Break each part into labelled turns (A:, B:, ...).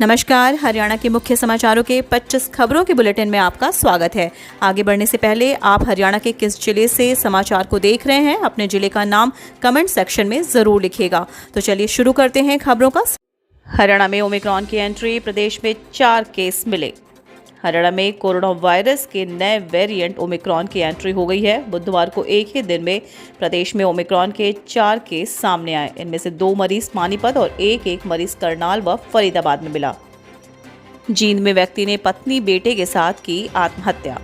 A: नमस्कार। हरियाणा के मुख्य समाचारों के 25 खबरों के बुलेटिन में आपका स्वागत है। आगे बढ़ने से पहले आप हरियाणा के किस जिले से समाचार को देख रहे हैं, अपने जिले का नाम कमेंट सेक्शन में जरूर लिखिएगा। तो चलिए शुरू करते हैं खबरों का। हरियाणा में ओमिक्रॉन की एंट्री, प्रदेश में 4 केस मिले। हरियाणा में कोरोना वायरस के नए वेरिएंट ओमिक्रॉन की एंट्री हो गई है। बुधवार को एक ही दिन में प्रदेश में ओमिक्रॉन के 4 केस सामने आए। इनमें से 2 मरीज पानीपत और एक मरीज करनाल व फरीदाबाद में मिला। जींद में व्यक्ति ने पत्नी बेटे के साथ की आत्महत्या।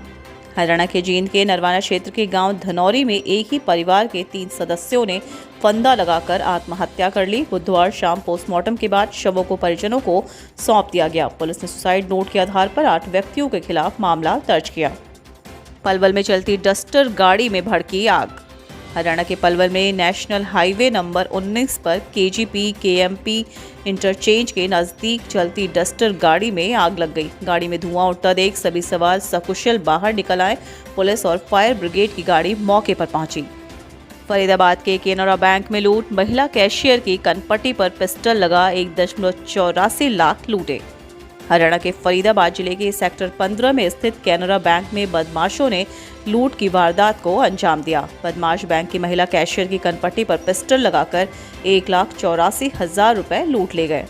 A: हरियाणा के जींद के नरवाना क्षेत्र के गांव धनौरी में एक ही परिवार के 3 सदस्यों ने फंदा लगाकर आत्महत्या कर ली। बुधवार शाम पोस्टमार्टम के बाद शवों को परिजनों को सौंप दिया गया। पुलिस ने सुसाइड नोट के आधार पर 8 व्यक्तियों के खिलाफ मामला दर्ज किया। पलवल में चलती डस्टर गाड़ी में भड़की आग। हरियाणा के पलवल में नेशनल हाईवे नंबर 19 पर केजीपी केएमपी इंटरचेंज के नजदीक चलती डस्टर गाड़ी में आग लग गई। गाड़ी में धुआं उठता देख सभी सवार सकुशल बाहर निकल आए। पुलिस और फायर ब्रिगेड की गाड़ी मौके पर पहुंची। फरीदाबाद के केनरा बैंक में लूट, महिला कैशियर की कनपट्टी पर पिस्टल लगा 1.84 लाख लूटे। हरियाणा के फरीदाबाद जिले के सेक्टर 15 में स्थित कैनरा बैंक में बदमाशों ने लूट की वारदात को अंजाम दिया। बदमाश बैंक की महिला कैशियर की कनपट्टी पर पिस्टल लगाकर 1,84,000 रुपए लूट ले गए।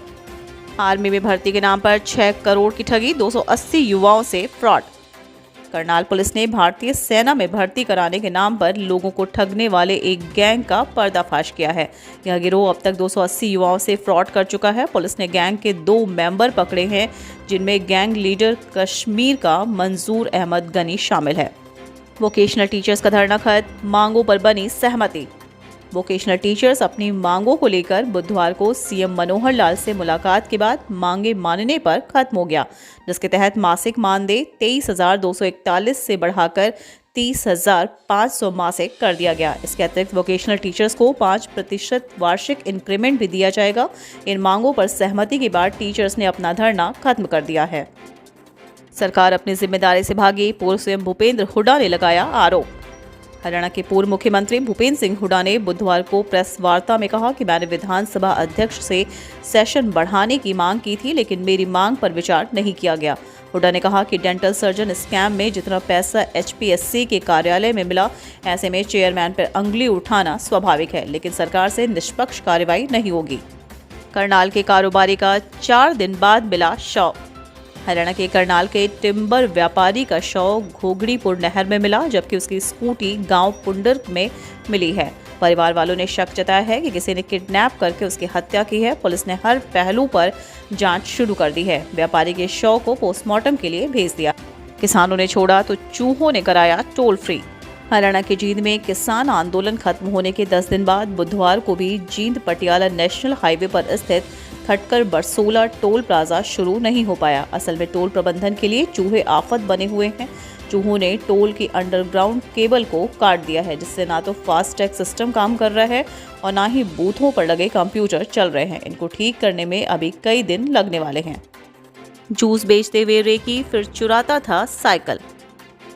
A: आर्मी में भर्ती के नाम पर 6 करोड़ की ठगी, 280 युवाओं से फ्रॉड। करनाल पुलिस ने भारतीय सेना में भर्ती कराने के नाम पर लोगों को ठगने वाले एक गैंग का पर्दाफाश किया है। यह गिरोह अब तक 280 युवाओं से फ्रॉड कर चुका है। पुलिस ने गैंग के 2 मेंबर पकड़े हैं, जिनमें गैंग लीडर कश्मीर का मंजूर अहमद गनी शामिल है। वोकेशनल टीचर्स का धरना खत्म, मांगों पर बनी सहमति। वोकेशनल टीचर्स अपनी मांगों को लेकर बुधवार को सीएम मनोहर लाल से मुलाकात के बाद मांगे मानने पर खत्म हो गया, जिसके तहत मासिक मानदेय 23,241 से बढ़ाकर 30,500 मासिक कर दिया गया। इसके अतिरिक्त वोकेशनल टीचर्स को 5% वार्षिक इंक्रीमेंट भी दिया जाएगा। इन मांगों पर सहमति के बाद टीचर्स ने अपना धरना खत्म कर दिया है। सरकार अपनी जिम्मेदारी से भागी, पूर्व सीएम भूपेंद्र हुड्डा ने लगाया आरोप। हरियाणा के पूर्व मुख्यमंत्री भूपेंद्र सिंह हुड्डा ने बुधवार को प्रेस वार्ता में कहा कि मैंने विधानसभा अध्यक्ष से सेशन बढ़ाने की मांग की थी, लेकिन मेरी मांग पर विचार नहीं किया गया। हुड्डा ने कहा कि डेंटल सर्जन स्कैम में जितना पैसा एचपीएससी के कार्यालय में मिला, ऐसे में चेयरमैन पर अंगुली उठाना स्वाभाविक है, लेकिन सरकार से निष्पक्ष कार्रवाई नहीं होगी। करनाल के कारोबारी का 4 दिन बाद मिला शव। हरियाणा के करनाल के टिम्बर व्यापारी का शव घोगड़ीपुर नहर में मिला, जबकि उसकी स्कूटी गांव पुंडर में मिली है। परिवार वालों ने शक जताया है कि किसी ने किडनैप करके उसकी हत्या की है। पुलिस ने हर पहलू पर जांच शुरू कर दी है। व्यापारी के शव को पोस्टमार्टम के लिए भेज दिया। किसानों ने छोड़ा तो चूहों ने कराया टोल फ्री। हरियाणा के जींद में किसान आंदोलन खत्म होने के 10 दिन बाद बुधवार को भी जींद पटियाला नेशनल हाईवे पर स्थित खटकर बरसोला टोल प्लाजा शुरू नहीं हो पाया। असल में टोल प्रबंधन के लिए चूहे आफत बने हुए हैं। चूहों ने टोल की अंडरग्राउंड केबल को काट दिया है, जिससे ना तो फास्टैग सिस्टम काम कर रहा है और ना ही बूथों पर लगे कंप्यूटर चल रहे हैं। इनको ठीक करने में अभी कई दिन लगने वाले हैं। जूस बेचते हुए रेकी, फिर चुराता था साइकिल।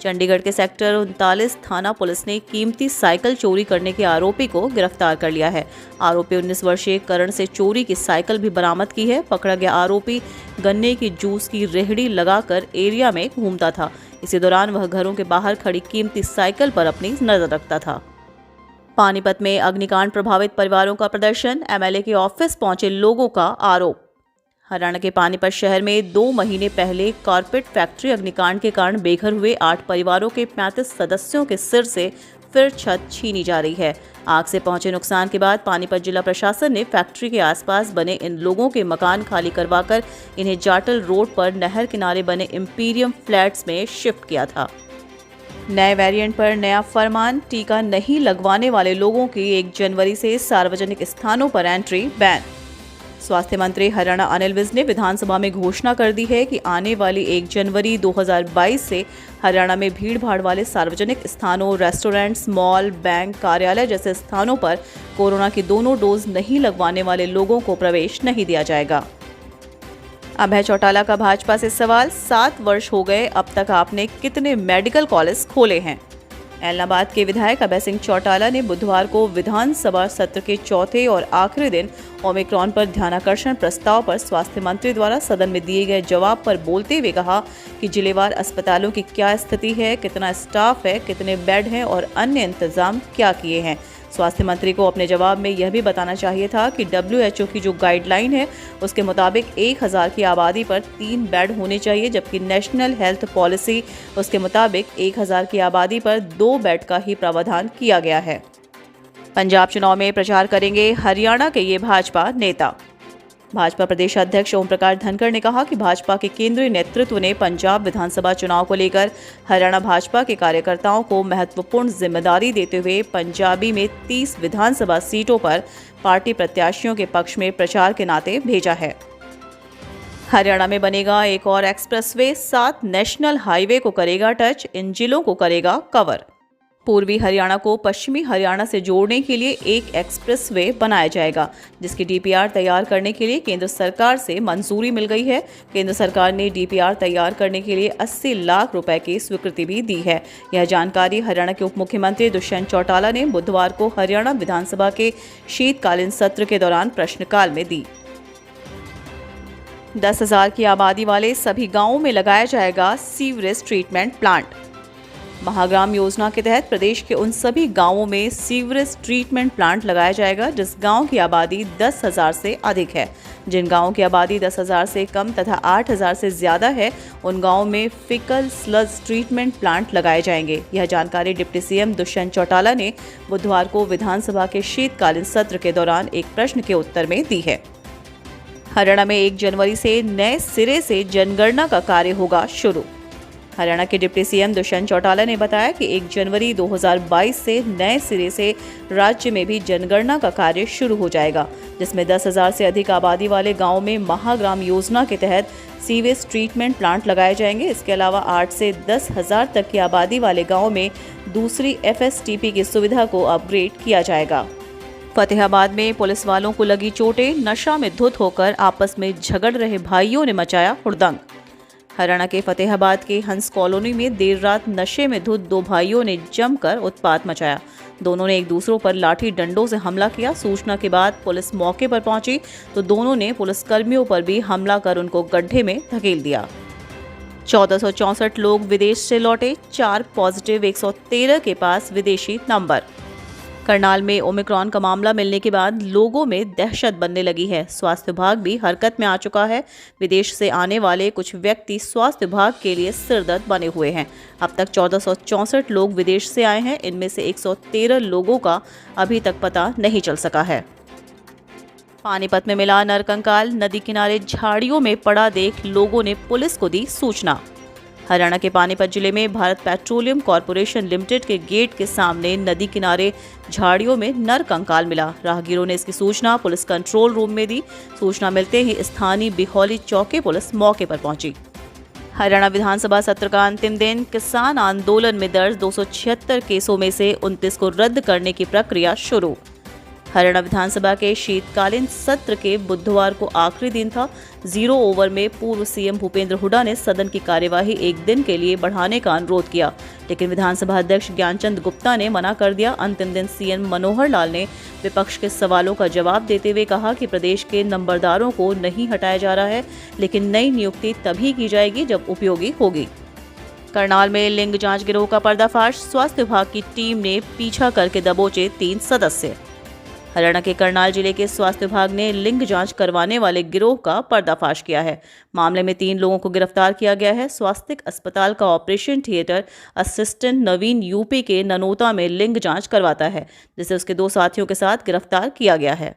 A: चंडीगढ़ के सेक्टर 39 थाना पुलिस ने कीमती साइकिल चोरी करने के आरोपी को गिरफ्तार कर लिया है। आरोपी 19 वर्षीय करण से चोरी की साइकिल भी बरामद की है। पकड़ा गया आरोपी गन्ने की जूस की रेहड़ी लगाकर एरिया में घूमता था। इसी दौरान वह घरों के बाहर खड़ी कीमती साइकिल पर अपनी नजर रखता था। पानीपत में अग्निकांड प्रभावित परिवारों का प्रदर्शन, एमएलए के ऑफिस पहुंचे लोगों का आरोप। हरियाणा के पानीपत शहर में 2 महीने पहले कारपेट फैक्ट्री अग्निकांड के कारण बेघर हुए 8 परिवारों के 35 सदस्यों के सिर से फिर छत छीनी जा रही है। आग से पहुंचे नुकसान के बाद पानीपत जिला प्रशासन ने फैक्ट्री के आसपास बने इन लोगों के मकान खाली करवाकर इन्हें जाटल रोड पर नहर किनारे बने इंपीरियम फ्लैट्स में शिफ्ट किया था। नए वेरिएंट पर नया फरमान, टीका नहीं लगवाने वाले लोगों की 1 जनवरी से सार्वजनिक स्थानों पर एंट्री बैन। स्वास्थ्य मंत्री हरियाणा अनिल विज ने विधानसभा में घोषणा कर दी है कि आने वाली 1 जनवरी 2022 से हरियाणा में भीड़भाड़ वाले सार्वजनिक स्थानों, रेस्टोरेंट्स, मॉल, बैंक, कार्यालय जैसे स्थानों पर कोरोना की दोनों डोज नहीं लगवाने वाले लोगों को प्रवेश नहीं दिया जाएगा। अभय चौटाला का भाजपा से सवाल, 7 वर्ष हो गए, अब तक आपने कितने मेडिकल कॉलेज खोले हैं? ऐलनाबाद के विधायक अभय सिंह चौटाला ने बुधवार को विधानसभा सत्र के चौथे और आखिरी दिन ओमिक्रॉन पर ध्यानाकर्षण प्रस्ताव पर स्वास्थ्य मंत्री द्वारा सदन में दिए गए जवाब पर बोलते हुए कहा कि जिलेवार अस्पतालों की क्या स्थिति है, कितना स्टाफ है, कितने बेड हैं और अन्य इंतजाम क्या किए हैं। स्वास्थ्य मंत्री को अपने जवाब में यह भी बताना चाहिए था कि WHO की जो गाइडलाइन है उसके मुताबिक 1000 की आबादी पर 3 बेड होने चाहिए, जबकि नेशनल हेल्थ पॉलिसी उसके मुताबिक 1000 की आबादी पर 2 बेड का ही प्रावधान किया गया है। पंजाब चुनाव में प्रचार करेंगे हरियाणा के ये भाजपा नेता। भाजपा प्रदेश अध्यक्ष ओम प्रकाश धनखड़ ने कहा कि भाजपा के केंद्रीय नेतृत्व ने पंजाब विधानसभा चुनाव को लेकर हरियाणा भाजपा के कार्यकर्ताओं को महत्वपूर्ण जिम्मेदारी देते हुए पंजाबी में 30 विधानसभा सीटों पर पार्टी प्रत्याशियों के पक्ष में प्रचार के नाते भेजा है। हरियाणा में बनेगा एक और एक्सप्रेसवे, 7 नेशनल हाईवे को करेगा टच, इन जिलों को करेगा कवर। पूर्वी हरियाणा को पश्चिमी हरियाणा से जोड़ने के लिए एक एक्सप्रेसवे बनाया जाएगा, जिसकी DPR तैयार करने के लिए केंद्र सरकार से मंजूरी मिल गई है। केंद्र सरकार ने DPR तैयार करने के लिए 80 लाख रुपए की स्वीकृति भी दी है। यह जानकारी हरियाणा के उप मुख्यमंत्री दुष्यंत चौटाला ने बुधवार को हरियाणा विधानसभा के शीतकालीन सत्र के दौरान प्रश्नकाल में दी। 10,000 की आबादी वाले सभी गांवों में लगाया जाएगा सीवरेज ट्रीटमेंट प्लांट। महाग्राम योजना के तहत प्रदेश के उन सभी गांवों में सीवरेज ट्रीटमेंट प्लांट लगाया जाएगा जिस गांव की आबादी 10,000 से अधिक है। जिन गांवों की आबादी 10,000 से कम तथा 8,000 से ज्यादा है, उन गांवों में फिकल स्लज ट्रीटमेंट प्लांट लगाए जाएंगे। यह जानकारी डिप्टी CM दुष्यंत चौटाला ने बुधवार को विधानसभा के शीतकालीन सत्र के दौरान एक प्रश्न के उत्तर में दी है। हरियाणा में 1 जनवरी से नए सिरे से जनगणना का कार्य होगा शुरू। हरियाणा के डिप्टी CM दुष्यंत चौटाला ने बताया कि 1 जनवरी 2022 से नए सिरे से राज्य में भी जनगणना का कार्य शुरू हो जाएगा, जिसमें 10,000 से अधिक आबादी वाले गांवों में महाग्राम योजना के तहत सीवेज ट्रीटमेंट प्लांट लगाए जाएंगे। इसके अलावा 8 से 10,000 तक की आबादी वाले गाँव में दूसरी FSTP की सुविधा को अपग्रेड किया जाएगा। फतेहाबाद में पुलिस वालों को लगी चोटें, नशा में धुत होकर आपस में झगड़ रहे भाइयों ने मचाया हुड़दंग। हरियाणा के फतेहाबाद के हंस कॉलोनी में देर रात नशे में धुत 2 भाइयों ने जमकर उत्पात मचाया। दोनों ने एक दूसरों पर लाठी डंडों से हमला किया। सूचना के बाद पुलिस मौके पर पहुंची तो दोनों ने पुलिसकर्मियों पर भी हमला कर उनको गड्ढे में धकेल दिया। 1464 लोग विदेश से लौटे, 4 पॉजिटिव, 113 के पास विदेशी नंबर। करनाल में ओमिक्रॉन का मामला मिलने के बाद लोगों में दहशत बनने लगी है। स्वास्थ्य विभाग भी हरकत में आ चुका है। विदेश से आने वाले कुछ व्यक्ति स्वास्थ्य विभाग के लिए सिरदर्द बने हुए हैं। अब तक 1464 लोग विदेश से आए हैं। इनमें से 113 लोगों का अभी तक पता नहीं चल सका है। पानीपत में मिला नरकंकाल, नदी किनारे झाड़ियों में पड़ा देख लोगों ने पुलिस को दी सूचना। हरियाणा के पानीपत जिले में भारत पेट्रोलियम कॉर्पोरेशन लिमिटेड के गेट के सामने नदी किनारे झाड़ियों में नर कंकाल मिला। राहगीरों ने इसकी सूचना पुलिस कंट्रोल रूम में दी। सूचना मिलते ही स्थानीय बिहौली चौकी पुलिस मौके पर पहुंची। हरियाणा विधानसभा सत्र का अंतिम दिन, किसान आंदोलन में दर्ज 276 केसों में से 29 को रद्द करने की प्रक्रिया शुरू। हरियाणा विधानसभा के शीतकालीन सत्र के बुधवार को आखिरी दिन था। 0 ओवर में पूर्व CM भूपेंद्र हुड्डा ने सदन की कार्यवाही एक दिन के लिए बढ़ाने का अनुरोध किया, लेकिन विधानसभा अध्यक्ष ज्ञानचंद गुप्ता ने मना कर दिया। अंतिम दिन CM मनोहर लाल ने विपक्ष के सवालों का जवाब देते हुए कहा कि प्रदेश के नंबरदारों को नहीं हटाया जा रहा है, लेकिन नई नियुक्ति तभी की जाएगी जब उपयोगी होगी। करनाल में लिंग जांच गिरोह का पर्दाफाश, स्वास्थ्य विभाग की टीम ने पीछा करके दबोचे 3 सदस्य। हरियाणा के करनाल जिले के स्वास्थ्य विभाग ने लिंग जांच करवाने वाले गिरोह का पर्दाफाश किया है। मामले में 3 लोगों को गिरफ्तार किया गया है। स्वास्थ्य अस्पताल का ऑपरेशन थिएटर असिस्टेंट नवीन UP के ननोता में लिंग जांच करवाता है, जिसे उसके 2 साथियों के साथ गिरफ्तार किया गया है।